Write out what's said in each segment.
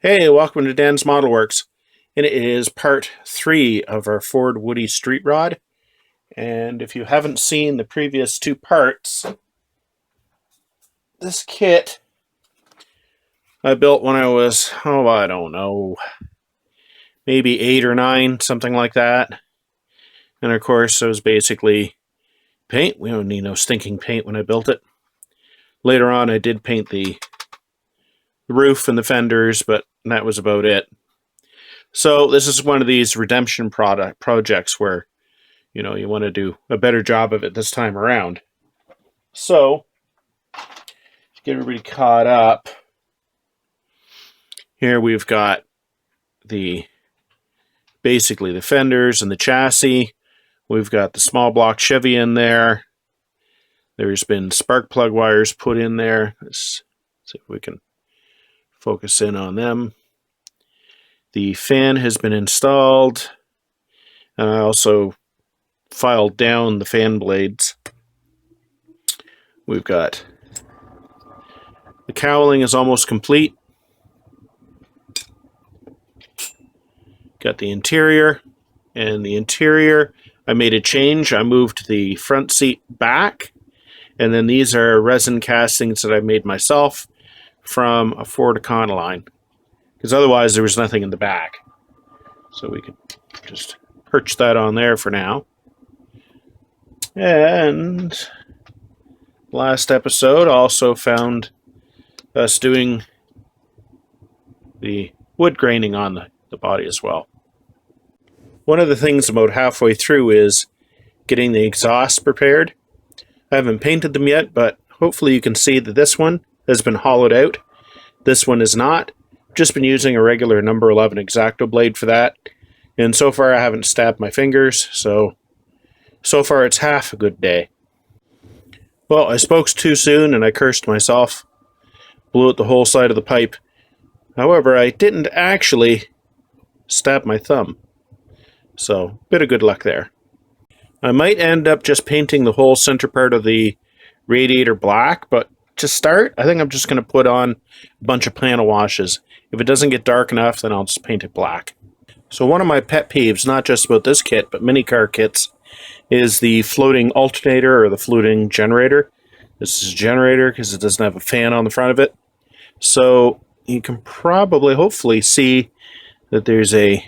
Hey, welcome to Dan's Model Works, and it is part 3 of our Ford Woody Street Rod. And if you haven't seen the previous 2 parts, this kit I built when I was, I don't know, maybe 8 or 9, something like that. And of course, it was basically paint. We don't need no stinking paint when I built it. Later on, I did paint the roof and the fenders, but that was about it. So this is one of these redemption projects where, you want to do a better job of it this time around. So, to get everybody caught up, here we've got basically the fenders and the chassis. We've got the small block Chevy in there. There's been spark plug wires put in there. Let's see if we can focus in on them. The fan has been installed, and I also filed down the fan blades. We've got the cowling is almost complete. Got the interior, and the interior I made a change. I moved the front seat back, and then these are resin castings that I made myself from a Ford Econoline, because otherwise there was nothing in the back. So we could just perch that on there for now. And last episode also found us doing the wood graining on the body as well. One of the things about halfway through is getting the exhaust prepared. I haven't painted them yet, but hopefully you can see that this one has been hollowed out. This one is not. Just been using a regular number 11 X-Acto blade for that. And so far I haven't stabbed my fingers, so far it's half a good day. Well, I spoke too soon and I cursed myself. Blew out the whole side of the pipe. However, I didn't actually stab my thumb. So, bit of good luck there. I might end up just painting the whole center part of the radiator black, but to start, I think I'm just going to put on a bunch of panel washes. If it doesn't get dark enough, then I'll just paint it black. So one of my pet peeves, not just about this kit, but many car kits, is the floating alternator or the floating generator. This is a generator because it doesn't have a fan on the front of it. So you can probably, hopefully, see that there's a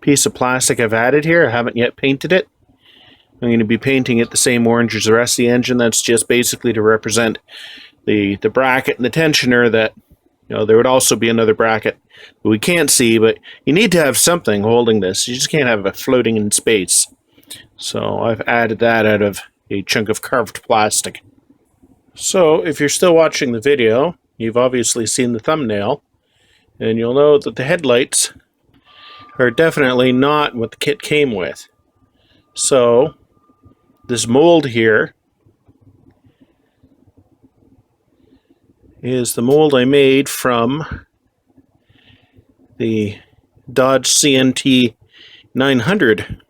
piece of plastic I've added here. I haven't yet painted it. I'm going to be painting it the same orange as the rest of the engine. That's just basically to represent the bracket and the tensioner. That, there would also be another bracket that we can't see, but you need to have something holding this. You just can't have it floating in space. So I've added that out of a chunk of carved plastic. So if you're still watching the video, you've obviously seen the thumbnail, and you'll know that the headlights are definitely not what the kit came with. So this mold here is the mold I made from the Dodge CNT 900.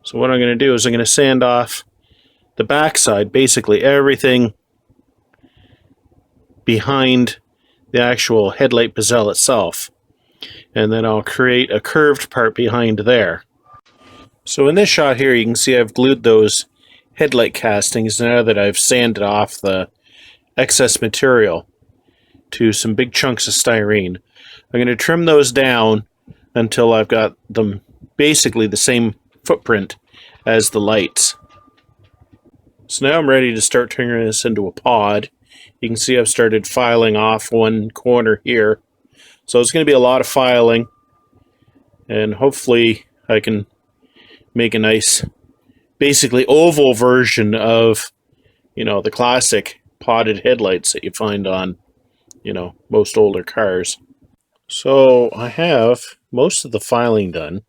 So what I'm going to do is I'm going to sand off the backside, basically everything behind the actual headlight bezel itself. And then I'll create a curved part behind there. So in this shot here, you can see I've glued those headlight castings now that I've sanded off the excess material to some big chunks of styrene. I'm going to trim those down until I've got them basically the same footprint as the lights. So now I'm ready to start turning this into a pod. You can see I've started filing off one corner here. So it's going to be a lot of filing, and hopefully I can make a nice, basically oval version of, the classic podded headlights that you find on, most older cars. So I have most of the filing done.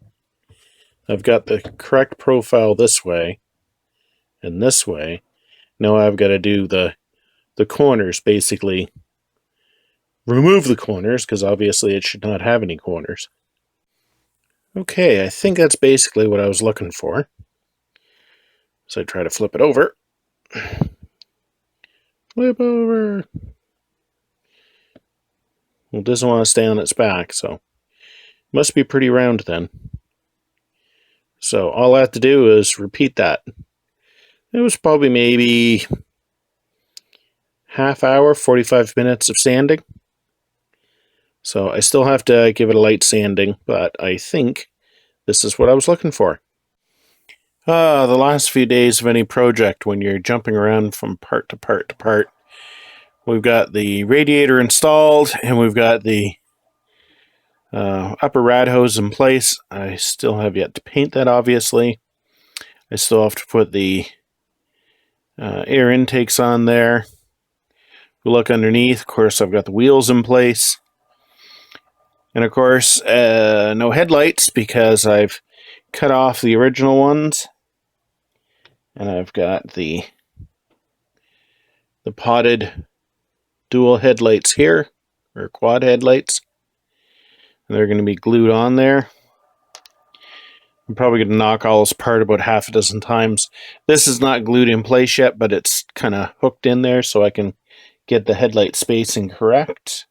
I've got the correct profile this way and this way. Now I've got to do the corners, basically remove the corners, because obviously it should not have any corners. Okay, I think that's basically what I was looking for. So I try to flip it over. Flip over. Well, it doesn't want to stay on its back, so must be pretty round then. So all I have to do is repeat that. It was probably maybe half hour, 45 minutes of sanding. So I still have to give it a light sanding, but I think this is what I was looking for. The last few days of any project when you're jumping around from part to part to part. We've got the radiator installed and we've got the upper rad hose in place. I still have yet to paint that, obviously. I still have to put the air intakes on there. We look underneath, of course, I've got the wheels in place. And of course, no headlights because I've cut off the original ones. And I've got the potted dual headlights here, or quad headlights. And they're going to be glued on there. I'm probably going to knock all this apart about half a dozen times. This is not glued in place yet, but it's kind of hooked in there so I can get the headlight spacing correct.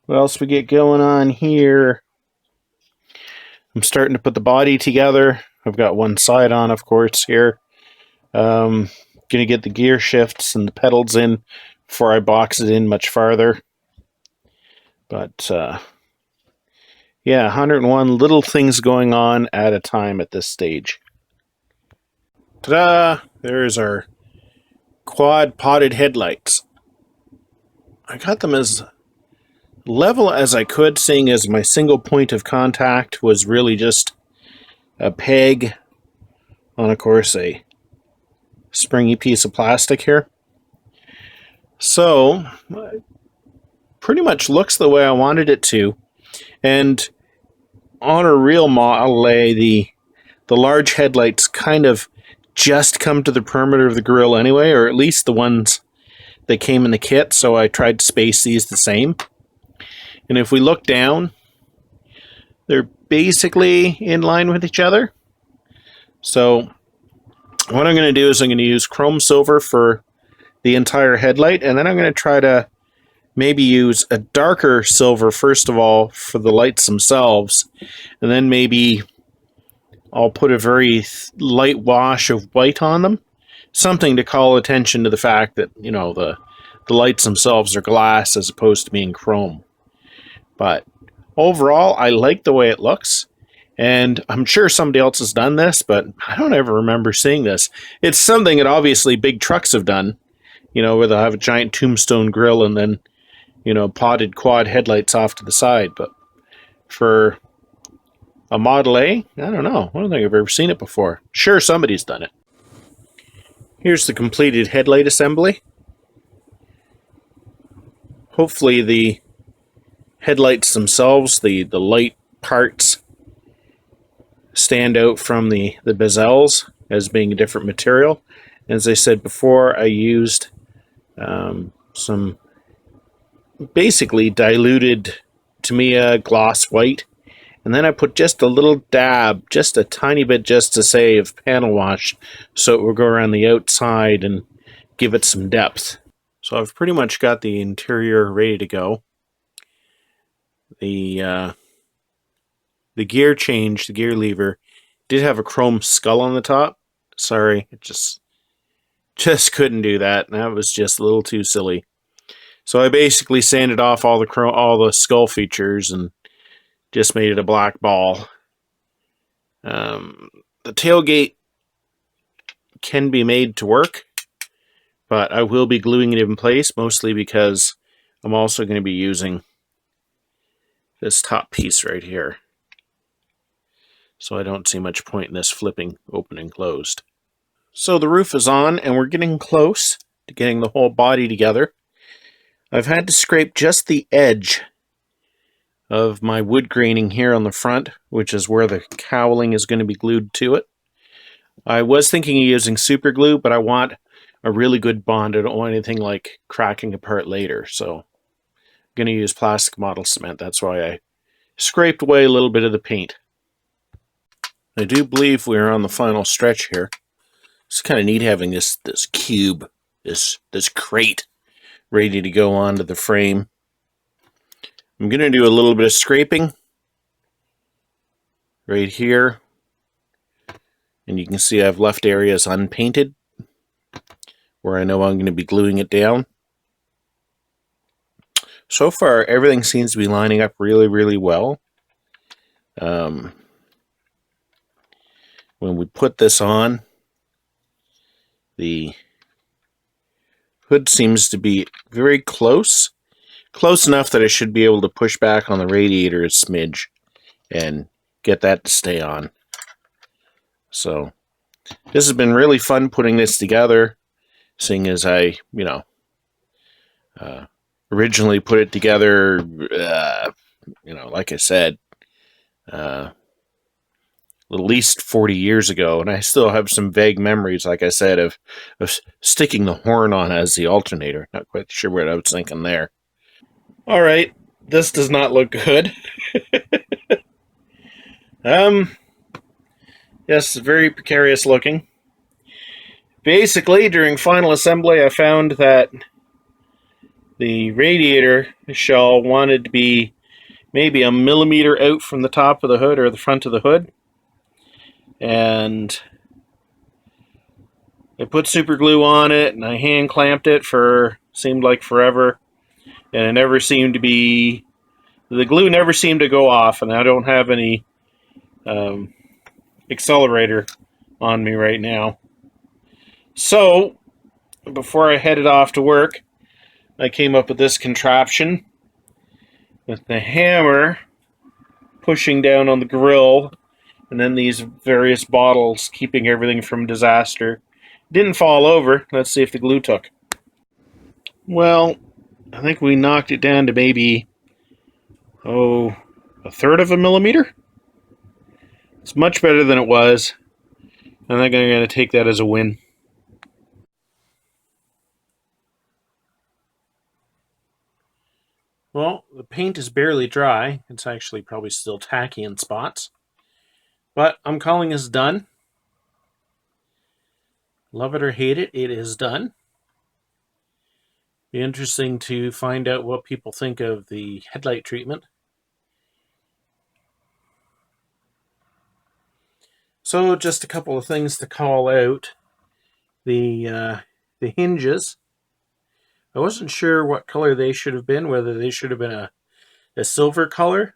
What else we get going on here? I'm starting to put the body together. I've got one side on, of course, here. Going to get the gear shifts and the pedals in before I box it in much farther. But yeah, 101 little things going on at a time at this stage. Ta-da! There's our quad potted headlights. I got them as level as I could, seeing as my single point of contact was really just a peg on, of course, a springy piece of plastic here. So, pretty much looks the way I wanted it to. And on a real Model A, the large headlights kind of just come to the perimeter of the grille anyway, or at least the ones that came in the kit, so I tried to space these the same. And if we look down, they're basically in line with each other. So what I'm going to do is I'm going to use chrome silver for the entire headlight, and then I'm going to try to maybe use a darker silver first of all for the lights themselves, and then maybe I'll put a very light wash of white on them, something to call attention to the fact that, you know, the lights themselves are glass as opposed to being chrome. But overall, I like the way it looks, and I'm sure somebody else has done this, but I don't ever remember seeing this. It's something that obviously big trucks have done, you know, where they'll have a giant tombstone grille and then, you know, potted quad headlights off to the side. But for a Model A, I don't know. I don't think I've ever seen it before. Sure, somebody's done it. Here's the completed headlight assembly. Hopefully the headlights themselves, the light parts, stand out from the bezels as being a different material. As I said before, I used some basically diluted Tamiya gloss white, and then I put just a little dab, just a tiny bit, just to save panel wash, so it will go around the outside and give it some depth. So I've pretty much got the interior ready to go. The gear change, the gear lever, did have a chrome skull on the top. Sorry, it just couldn't do that. That was just a little too silly. So I basically sanded off all the skull features and just made it a black ball. The tailgate can be made to work, but I will be gluing it in place, mostly because I'm also going to be using this top piece right here. So I don't see much point in this flipping open and closed. So the roof is on, and we're getting close to getting the whole body together. I've had to scrape just the edge of my wood graining here on the front, which is where the cowling is going to be glued to it. I was thinking of using super glue, but I want a really good bond. I don't want anything like cracking apart later, so I'm going to use plastic model cement. That's why I scraped away a little bit of the paint. I do believe we're on the final stretch here. It's kind of neat having this cube this crate ready to go onto the frame. I'm going to do a little bit of scraping right here. And you can see I've left areas unpainted where I know I'm going to be gluing it down. So far, everything seems to be lining up really, really well. When we put this on, the hood seems to be very close. Close enough that I should be able to push back on the radiator a smidge and get that to stay on. So this has been really fun putting this together, seeing as I, originally put it together, like I said, at least 40 years ago, and I still have some vague memories, like I said, of sticking the horn on as the alternator. Not quite sure what I was thinking there. All right, this does not look good. Yes, very precarious looking. Basically, during final assembly, I found that the radiator shell wanted to be maybe a millimeter out from the top of the hood or the front of the hood. And I put super glue on it and I hand clamped it for, seemed like forever. And it never seemed to be, the glue never seemed to go off, and I don't have any accelerator on me right now. So, before I headed off to work, I came up with this contraption with the hammer pushing down on the grill, and then these various bottles keeping everything from disaster. Didn't fall over. Let's see if the glue took. Well, I think we knocked it down to maybe, a third of a millimeter? It's much better than it was. I think I'm going to take that as a win. Well, the paint is barely dry. It's actually probably still tacky in spots. But I'm calling this done. Love it or hate it, it is done. Be interesting to find out what people think of the headlight treatment. So just a couple of things to call out. The hinges. I wasn't sure what color they should have been, whether they should have been a silver color.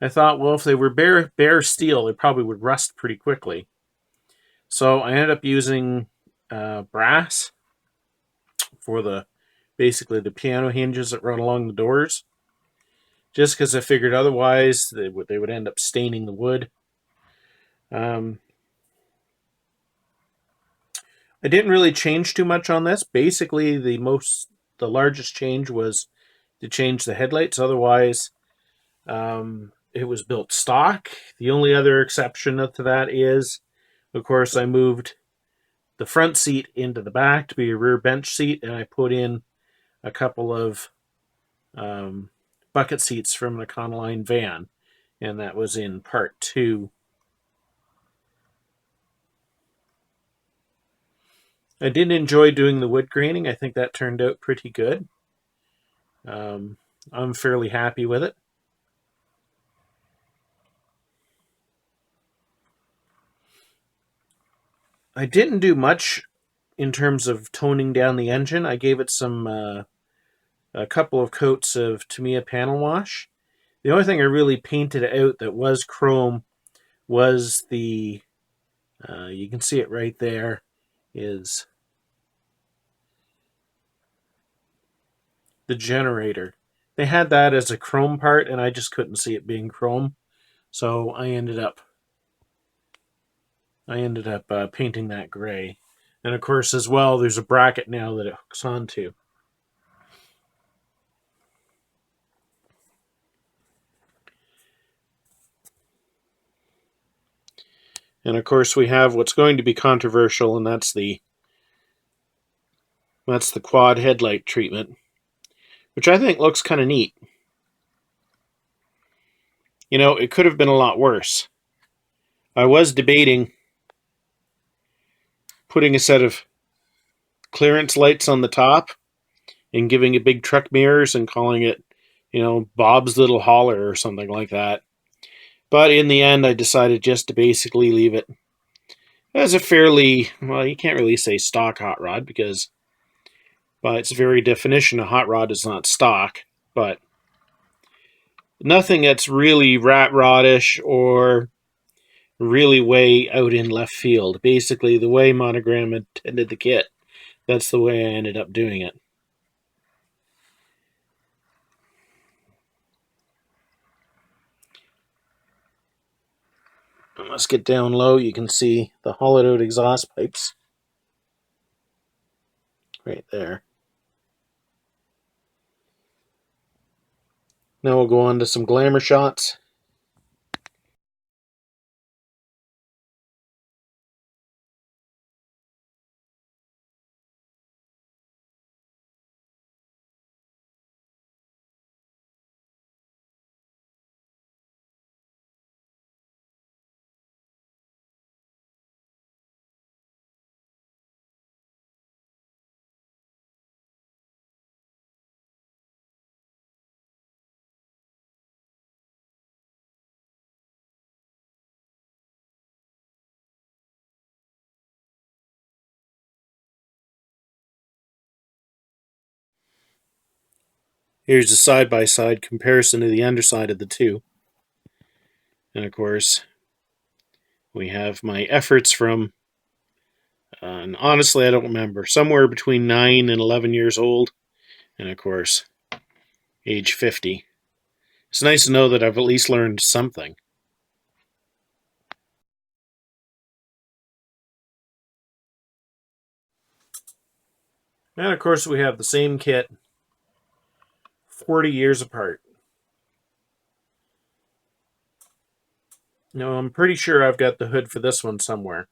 I thought, well, if they were bare steel, they probably would rust pretty quickly. So I ended up using brass for basically the piano hinges that run along the doors, just because I figured otherwise they would end up staining the wood. I didn't really change too much on this. Basically, the largest change was to change the headlights. Otherwise, it was built stock. The only other exception to that is, of course, I moved the front seat into the back to be a rear bench seat, and I put in a couple of bucket seats from an Econoline van, and that was in part 2. I did enjoy doing the wood graining. I think that turned out pretty good. I'm fairly happy with it. I didn't do much in terms of toning down the engine. I gave it a couple of coats of Tamiya panel wash. The only thing I really painted out that was chrome was you can see it right there, is the generator. They had that as a chrome part, and I just couldn't see it being chrome, so I ended up painting that gray. And of course, as well, there's a bracket now that it hooks onto. And of course, we have what's going to be controversial, and that's the quad headlight treatment, which I think looks kind of neat. It could have been a lot worse. I was debating putting a set of clearance lights on the top and giving it big truck mirrors and calling it, Bob's Little Holler or something like that. But in the end, I decided just to basically leave it as a fairly, well, you can't really say stock hot rod because by its very definition, a hot rod is not stock, but nothing that's really rat rodish or really way out in left field. Basically, the way Monogram intended the kit, that's the way I ended up doing it. Let's get down low. You can see the hollowed out exhaust pipes right there. Now we'll go on to some glamour shots. Here's a side-by-side comparison of the underside of the two. And of course, we have my efforts from, and honestly I don't remember, somewhere between 9 and 11 years old. And of course, age 50. It's nice to know that I've at least learned something. And of course we have the same kit 40 years apart. Now I'm pretty sure I've got the hood for this one somewhere.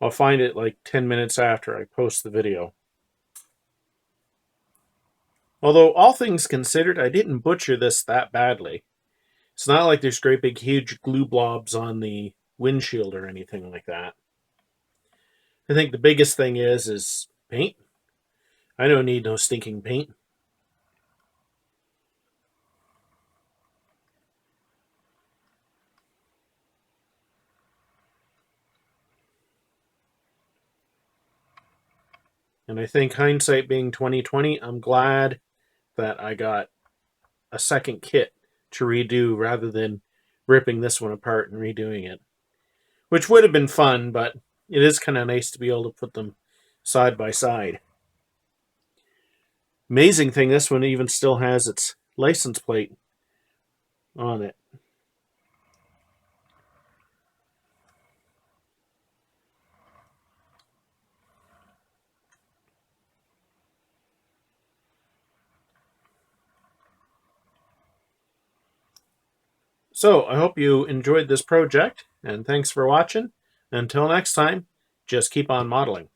I'll find it like 10 minutes after I post the video. Although all things considered, I didn't butcher this that badly. It's not like there's great big huge glue blobs on the windshield or anything like that. I think the biggest thing is paint. I don't need no stinking paint. And I think hindsight being 2020, I'm glad that I got a second kit to redo rather than ripping this one apart and redoing it. Which would have been fun, but it is kind of nice to be able to put them side by side. Amazing thing, this one even still has its license plate on it. So I hope you enjoyed this project, and thanks for watching. Until next time, just keep on modeling.